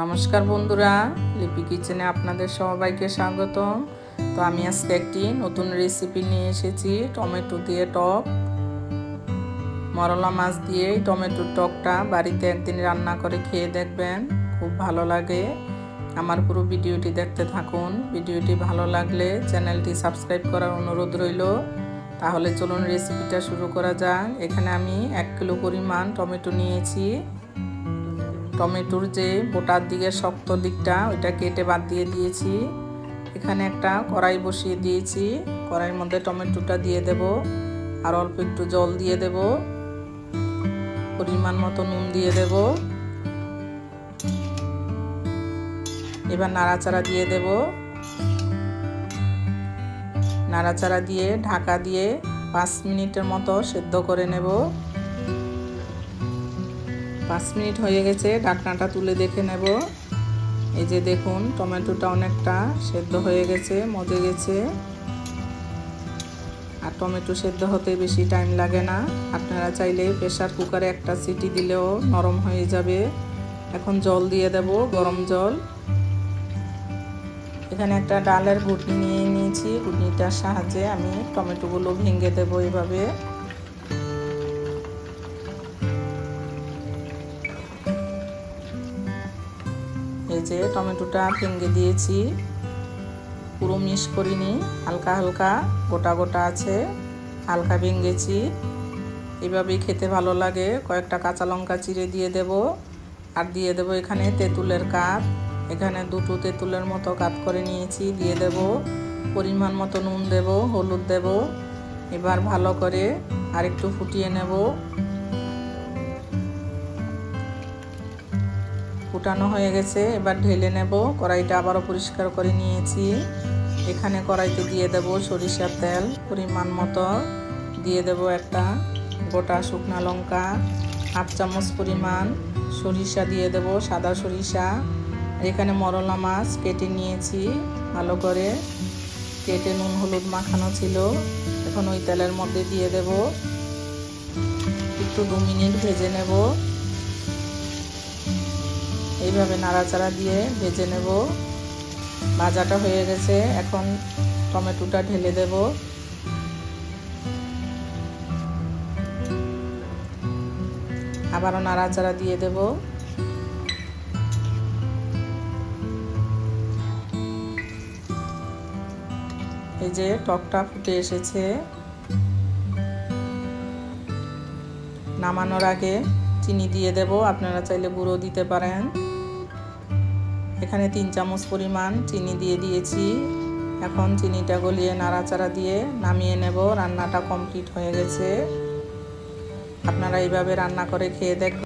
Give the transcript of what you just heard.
নমস্কার বন্ধুরা, লিপি কিচেনে আপনাদের সবাইকে স্বাগতম। তো আমি আজকে একটি নতুন রেসিপি নিয়ে এসেছি, টমেটো দিয়ে টক। মরলা মাছ দিয়ে টমেটোর টকটা বাড়িতে একদিন রান্না করে খেয়ে দেখবেন, খুব ভালো লাগে। আমার পুরো ভিডিওটি দেখতে থাকুন। ভিডিওটি ভালো লাগলে চ্যানেলটি সাবস্ক্রাইব করার অনুরোধ রইল। তাহলে চলুন রেসিপিটা শুরু করা যাক। এখানে আমি 1 কিলো পরিমাণ টমেটো নিয়েছি। টমেটোর যে বোটার দিকে শক্ত দিকটা ওইটা কেটে বাদ দিয়ে দিয়েছি। এখানে একটা কড়াই বসিয়ে দিয়েছি। কড়াইয়ের মধ্যে টমেটোটা দিয়ে দেব, আর অল্প একটু জল দিয়ে দেব, পরিমাণ মতো নুন দিয়ে দেব। এবার নাড়াচাড়া দিয়ে দেব। নাড়াচাড়া দিয়ে ঢাকা দিয়ে 5 মিনিটের মতো সেদ্ধ করে নেব। 5 মিনিট হয়ে গেছে, ঢাকনাটা তুলে দেখে নেব। এই যে দেখুন, টমেটোটা অনেকটা সেদ্ধ হয়ে গেছে, মজে গেছে। আর টমেটো সেদ্ধ হতে বেশি টাইম লাগে না। আপনারা চাইলে প্রেসার কুকারে একটা সিটি দিলেও নরম হয়ে যাবে। এখন জল দিয়ে দেব, গরম জল। এখানে একটা ডালের ঘুটনি নিয়ে নিয়েছি। ঘুটনিটার সাহায্যে আমি টমেটোগুলো ভেঙে দেব এভাবে। এই যে টমেটোটা ভেঙে দিয়েছি, পুরো মিক্স করিনি, হালকা হালকা গোটা গোটা আছে, হালকা ভেঙেছি। এইভাবেই খেতে ভালো লাগে। কয়েকটা কাঁচা লঙ্কা চিড়ে দিয়ে দেব, আর দিয়ে দেব এখানে তেঁতুলের কাপ। এখানে 2টো তেঁতুলের মতো কাপ করে নিয়েছি, দিয়ে দেব। পরিমাণ মতো নুন দেব, হলুদ দেব। এবার ভালো করে আরেকটু ফুটিয়ে নেব। ফুটানো হয়ে গেছে, এবার ঢেলে নেব। কড়াইটা আবারও পরিষ্কার করে নিয়েছি। এখানে কড়াইতে দিয়ে দেব সরিষার তেল পরিমাণ মতো, দিয়ে দেব একটা গোটা শুকনা লঙ্কা, 1/2 চামচ পরিমাণ সরিষা দিয়ে দেব, সাদা সরিষা। এখানে মরলা মাছ কেটে নিয়েছি, ভালো করে কেটে নুন হলুদ মাখানো ছিল। এখন ওই তেলের মধ্যে দিয়ে দেব, একটু 2 মিনিট ভেজে নেব। এইভাবে নাড়াচাড়া দিয়ে ভেজে নেব। ভাজাটা হয়ে গেছে, এখন টমেটোটা ঢেলে দেব। আবারও নাড়াচাড়া দিয়ে দেব। এই যে টকটা ফুটে এসেছে। নামানোর আগে চিনি দিয়ে দেব, আপনারা চাইলে গুঁড়ো দিতে পারেন। এখানে 3 চামচ পরিমাণ চিনি দিয়ে দিয়েছি। এখন চিনিটা গলিয়ে নাড়াচাড়া দিয়ে নামিয়ে নেব। রান্নাটা কমপ্লিট হয়ে গেছে। আপনারা এইভাবে রান্না করে খেয়ে দেখবেন।